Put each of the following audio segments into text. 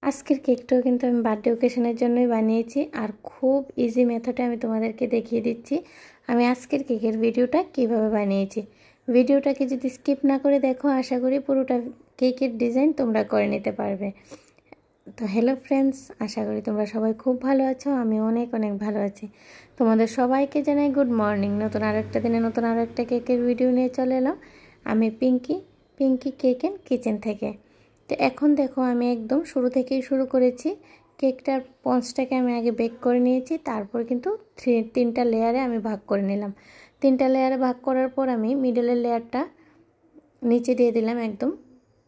আজকের কেকটাও কিন্তু আমি বার্থডে ওকেশনের জন্যই বানিয়েছি আর খুব ইজি মেথডে আমি তোমাদেরকে দেখিয়ে দিচ্ছি আমি আজকের কেকের ভিডিওটা কিভাবে বানিয়েছি। ভিডিওটাকে যদি স্কিপ না করে দেখো আশা করি পুরোটা কেকের ডিজাইন তোমরা করে নিতে পারবে। তো হ্যালো ফ্রেন্ডস, আশা করি তোমরা সবাই খুব ভালো আছো, আমি অনেক অনেক ভালো আছি। তোমাদের সবাইকে জানাই গুড মর্নিং। নতুন আরেকটা দিনে নতুন আরেকটা কেকের ভিডিও নিয়ে চলে এলাম আমি পিঙ্কি কেক অ্যান্ড কিচেন থেকে। তো এখন দেখো আমি একদম শুরু থেকেই শুরু করেছি। কেকটার স্পঞ্জটাকে আমি আগে বেক করে নিয়েছি, তারপর কিন্তু তিনটা লেয়ারে আমি ভাগ করে নিলাম। তিনটা লেয়ারে ভাগ করার পর আমি মিডলের লেয়ারটা নিচে দিয়ে দিলাম, একদম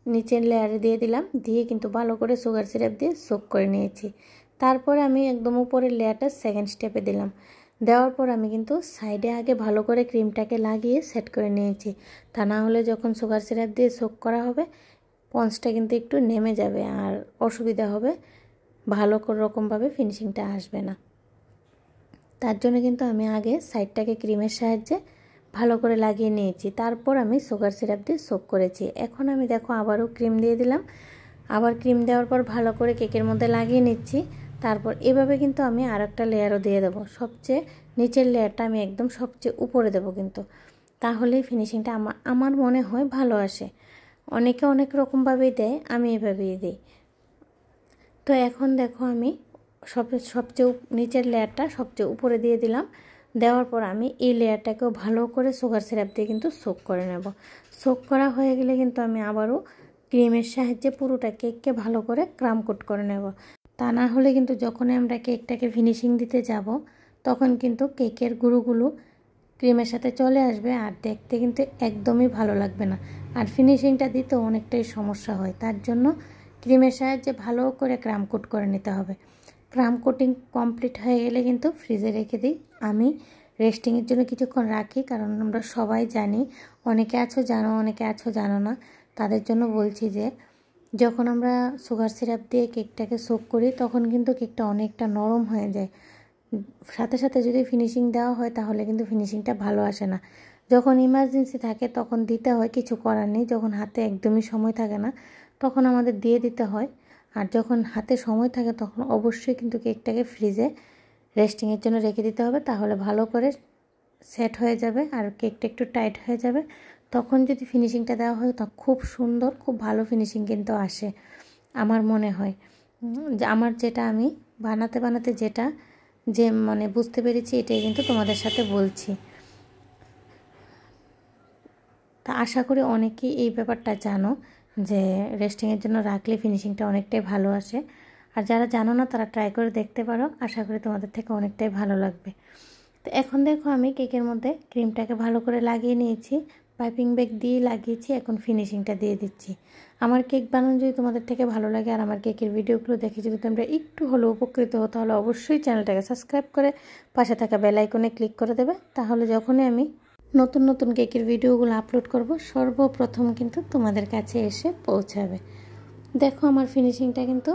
নিচের লেয়ারে দিয়ে দিলাম, দিয়ে কিন্তু ভালো করে সুগার সিরাপ দিয়ে সোক করে নিয়েছি। তারপরে আমি একদম উপরের লেয়ারটা সেকেন্ড স্টেপে দিলাম। দেওয়ার পর আমি কিন্তু সাইডে আগে ভালো করে ক্রিমটাকে লাগিয়ে সেট করে নিয়েছি, তা না হলে যখন সুগার সিরাপ দিয়ে সোক করা হবে স্পঞ্জটা কিন্তু একটু নেমে যাবে আর অসুবিধা হবে, ভালো রকমভাবে ফিনিশিংটা আসবে না। তার জন্য কিন্তু আমি আগে সাইডটাকে ক্রিমের সাহায্যে ভালো করে লাগিয়ে নিয়েছি, তারপর আমি সুগার সিরাপ দিয়ে সোক করেছি। এখন আমি দেখো আবারও ক্রিম দিয়ে দিলাম, আবার ক্রিম দেওয়ার পর ভালো করে কেকের মধ্যে লাগিয়ে নিচ্ছি। তারপর এভাবে কিন্তু আমি আর একটা লেয়ারও দিয়ে দেবো, সবচেয়ে নিচের লেয়ারটা আমি একদম সবচেয়ে উপরে দেবো কিন্তু, তাহলেই ফিনিশিংটা আমার মনে হয় ভালো আসে। অনেকে অনেক রকমভাবেই দেয়, আমি এভাবেই দিই। তো এখন দেখো আমি সবচেয়ে নিচের লেয়ারটা সবচেয়ে উপরে দিয়ে দিলাম। দেওয়ার পর আমি এই লেয়ারটাকেও ভালো করে সুগার সিরাপ দিয়ে কিন্তু সোক করে নেব। সোক করা হয়ে গেলে কিন্তু আমি আবারও ক্রিমের সাহায্যে পুরোটা কেককে ভালো করে ক্রাম কোট করে নেব। তা না হলে কিন্তু যখনই আমরা কেকটাকে ফিনিশিং দিতে যাব তখন কিন্তু কেকের গুঁড়োগুলো ক্রিমের সাথে চলে আসবে আর দেখতে কিন্তু একদমই ভালো লাগবে না, আর ফিনিশিংটা দিতে অনেকটাই সমস্যা হয়। তার জন্য ক্রিমের সাহায্যে ভালো করে ক্রাম কোট করে নিতে হবে। ক্রাম কোটিং কমপ্লিট হয়ে গেলে কিন্তু ফ্রিজে রেখে দিই। আমি রেস্টিংয়ের জন্য কিছুক্ষণ রাখি, কারণ আমরা সবাই জানি, অনেকে আছো জানো অনেকে আছো জানো না, তাদের জন্য বলছি যে যখন আমরা সুগার সিরাপ দিয়ে কেকটাকে সোক করি তখন কিন্তু কেকটা অনেকটা নরম হয়ে যায়। সাথে সাথে যদি ফিনিশিং দেওয়া হয় তাহলে কিন্তু ফিনিশিংটা ভালো আসে না। যখন ইমার্জেন্সি থাকে তখন দিতে হয়, কিছু করার নেই। যখন হাতে একদমই সময় থাকে না তখন আমাদের দিয়ে দিতে হয়, আর যখন হাতে সময় থাকে তখন অবশ্যই কিন্তু কেকটাকে ফ্রিজে রেস্টিংয়ের জন্য রেখে দিতে হবে, তাহলে ভালো করে সেট হয়ে যাবে আর কেকটা একটু টাইট হয়ে যাবে। তখন যদি ফিনিশিংটা দেওয়া হয় তখন খুব সুন্দর, খুব ভালো ফিনিশিং কিন্তু আসে আমার মনে হয়। আমার যেটা আমি বানাতে যেটা মানে বুঝতে পেরেছি এটাই কিন্তু তোমাদের সাথে বলছি। তা আশা করি অনেকেই এই ব্যাপারটা জানো যে রেস্টিংয়ের জন্য রাখলে ফিনিশিংটা অনেকটাই ভালো আসে, আর যারা জানো না তারা ট্রাই করে দেখতে পারো, আশা করি তোমাদের থেকে অনেকটাই ভালো লাগবে। তো এখন দেখো আমি কেকের মধ্যে ক্রিমটাকে ভালো করে লাগিয়ে নিয়েছি, পাইপিং ব্যাগ দিয়ে লাগিয়েছি, এখন ফিনিশিংটা দিয়ে দিচ্ছি। আমার কেক বানানো যদি তোমাদের থেকে ভালো লাগে আর আমার কেকের ভিডিওগুলো দেখে যদি তোমরা একটু হলেও উপকৃত হও তাহলে অবশ্যই চ্যানেলটাকে সাবস্ক্রাইব করে পাশে থাকা বেল আইকনে ক্লিক করে দেবে, তাহলে যখনই আমি নতুন নতুন কেকের ভিডিওগুলো আপলোড করব সর্বপ্রথম কিন্তু তোমাদের কাছে এসে পৌঁছাবে। দেখো আমার ফিনিশিংটা কিন্তু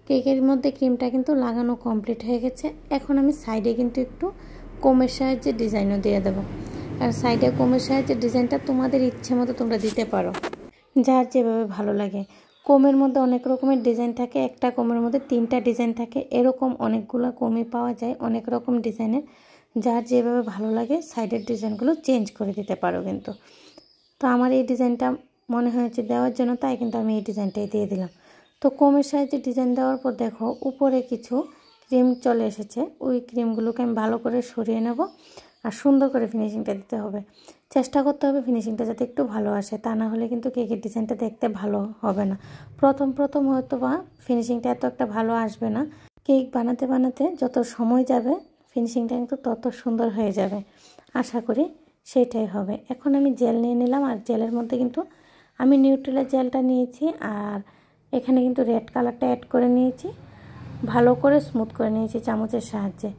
কেকের মধ্যে ক্রিমটা কিন্তু লাগানো কমপ্লিট হয়ে গেছে। এখন আমি সাইডে কিন্তু একটু কোমের সাহায্যে ডিজাইনও দিয়ে দেবো, আর সাইডে কোমের সাহায্যে ডিজাইনটা তোমাদের ইচ্ছে মতো তোমরা দিতে পারো, যার যেভাবে ভালো লাগে। কোমের মধ্যে অনেক রকমের ডিজাইন থাকে, একটা কোমের মধ্যে 3টা ডিজাইন থাকে, এরকম অনেকগুলো কোমই পাওয়া যায় অনেক রকম ডিজাইনের। যার যেভাবে ভালো লাগে সাইডের ডিজাইনগুলো চেঞ্জ করে দিতে পারো কিন্তু। তো আমার এই ডিজাইনটা মনে হয়েছে দেওয়ার জন্য, তাই কিন্তু আমি এই ডিজাইনটাই দিয়ে দিলাম। তো কোমের সাহায্যে ডিজাইন দেওয়ার পর দেখো উপরে কিছু ক্রিম চলে এসেছে, ওই ক্রিমগুলোকে আমি ভালো করে সরিয়ে নেব আর সুন্দর করে ফিনিশিংটা দিতে হবে। চেষ্টা করতে হবে ফিনিশিংটা যাতে একটু ভালো আসে, তা না হলে কিন্তু কেকের ডিজাইনটা দেখতে ভালো হবে না। প্রথম হয়তো বা ফিনিশিংটা এত একটা ভালো আসবে না, কেক বানাতে যত সময় যাবে ফিনিশিংটা কিন্তু তত সুন্দর হয়ে যাবে, আশা করি সেটাই হবে। এখন আমি জেল নিয়ে নিলাম, আর জেলের মধ্যে কিন্তু আমি নিউট্রেলা জেলটা নিয়েছি, আর এখানে কিন্তু রেড কালারটা অ্যাড করে নিয়েছি, ভালো করে স্মুথ করে নিয়েছি চামচের সাহায্যে।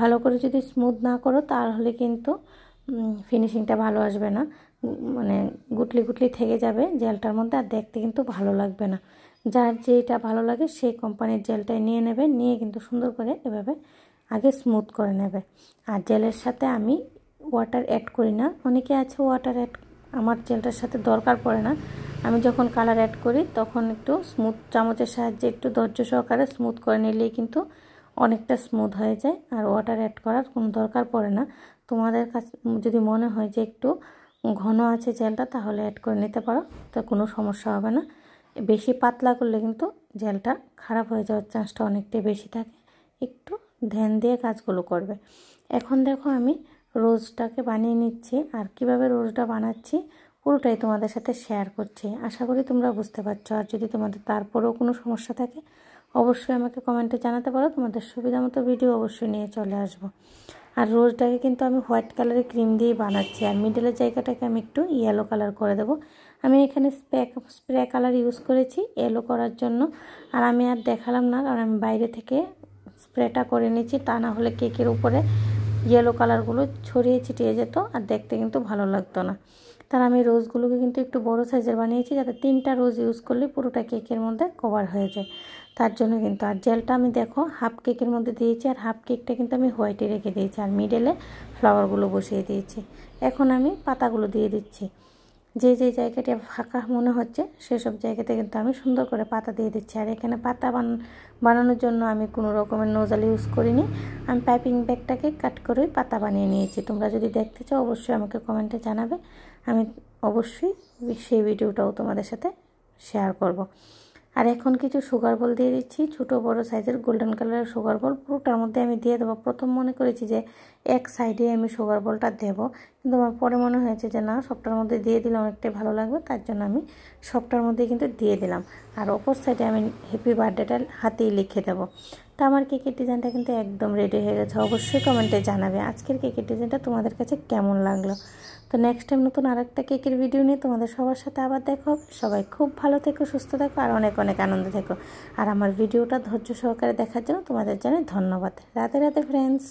ভালো করে যদি স্মুথ না করো তাহলে কিন্তু ফিনিশিংটা ভালো আসবে না, মানে গুটলি থেকে যাবে জেলটার মধ্যে, আর দেখতে কিন্তু ভালো লাগবে না। যার যেটা ভালো লাগে সেই কোম্পানির জেলটাই নিয়ে নেবে, নিয়ে কিন্তু সুন্দর করে এভাবে আগে স্মুথ করে নেবে। আর জেলের সাথে আমি ওয়াটার অ্যাড করি না, অনেকে আছে ওয়াটার অ্যাড আমার জেলটার সাথে দরকার পড়ে না। আমি যখন কালার অ্যাড করি তখন একটু স্মুথ চামচের সাহায্যে একটু ধৈর্য সহকারে স্মুথ করে নিলেই কিন্তু অনেকটা স্মুথ হয়ে যায়, আর ওয়াটার অ্যাড করার কোনো দরকার পড়ে না। তোমাদের কাছে যদি মনে হয় যে একটু ঘন আছে জেলটা, তাহলে অ্যাড করে নিতে পারো, তো কোনো সমস্যা হবে না। বেশি পাতলা করলে কিন্তু জেলটা খারাপ হয়ে যাওয়ার চান্সটা অনেকটাই বেশি থাকে। একটু ধ্যান দিয়ে কাজগুলো করবে। এখন দেখো আমি রোজটাকে বানিয়ে নিচ্ছি, আর কিভাবে রোজটা বানাচ্ছি পুরোটাই তোমাদের সাথে শেয়ার করছি। আশা করি তোমরা বুঝতে পারছো। আর যদি তোমাদের তারপরেও কোনো সমস্যা থাকে অবশ্যই আমাকে কমেন্টে জানাতে পারো, তোমাদের সুবিধা মতো ভিডিও অবশ্যই নিয়ে চলে আসবো। আর রোজটাকে কিন্তু আমি হোয়াইট কালারের ক্রিম দিয়ে বানাচ্ছি, আর মিডলের জায়গাটাকে আমি একটু ইয়েলো কালার করে দেবো। আমি এখানে স্প্রে কালার ইউজ করেছি ইয়েলো করার জন্য, আর আমি আর দেখালাম না কারণ আমি বাইরে থেকে স্প্রেটা করে নিচ্ছি, তা না হলে কেকের উপরে ইয়েলো কালারগুলো ছড়িয়ে ছিটিয়ে যেত আর দেখতে কিন্তু ভালো লাগতো না। তার আমি রোজগুলোকে কিন্তু একটু বড় সাইজের বানিয়েছি, যাতে 3টা রোজ ইউজ করলে পুরোটা কেকের মধ্যে কভার হয়ে যায়, তার জন্য কিন্তু। আর জেলটা আমি দেখো হাফ কেকের মধ্যে দিয়েছি, আর হাফ কেকটা কিন্তু আমি হোয়াইটে রেখে দিয়েছি, আর মিডলে ফ্লাওয়ারগুলো বসিয়ে দিয়েছি। এখন আমি পাতাগুলো দিয়ে দিচ্ছি। যে যে জায়গাটা ফাঁকা মনে হচ্ছে সেসব জায়গাতে কিন্তু আমি সুন্দর করে পাতা দিয়ে দিচ্ছি। আর এখানে পাতা বানানোর জন্য আমি কোনো রকমের নোজাল ইউজ করিনি, আমি পাইপিং ব্যাগটাকে কাট করে পাতা বানিয়ে নিয়েছি। তোমরা যদি দেখতে চাও অবশ্যই আমাকে কমেন্টে জানাবে, আমি অবশ্যই সেই ভিডিওটাও তোমাদের সাথে শেয়ার করব। আর এখন কিছু সুগার বল দিয়ে দিচ্ছি, ছোটো বড় সাইজের গোল্ডেন কালারের সুগার বল পুরোটার মধ্যে আমি দিয়ে দেবো। প্রথম মনে করেছি যে এক সাইডে আমি সুগার বলটা দেবো, কিন্তু আমার পরে মনে হয়েছে যে না, সবটার মধ্যে দিয়ে দিলে অনেকটাই ভালো লাগবে, তার জন্য আমি সবটার মধ্যে কিন্তু দিয়ে দিলাম। আর অপর সাইডে আমি হ্যাপি বার্থডেটা হাতেই লিখে দেবো। তো আমার কেকের ডিজাইনটা কিন্তু একদম রেডি হয়ে গেছে। অবশ্যই কমেন্টে জানাবে আজকের কেকের ডিজাইনটা তোমাদের কাছে কেমন লাগলো। তো নেক্সট টাইম নতুন আরেকটা কেকের ভিডিও নিয়ে তোমাদের সবার সাথে আবার দেখা হবে। সবাই খুব ভালো থেকো, সুস্থ থেকো, আর অনেক অনেক আনন্দে থেকো। আর আমার ভিডিওটা ধৈর্য সহকারে দেখার জন্য তোমাদের জানাই ধন্যবাদ। রাধে রাধে ফ্রেন্ডস।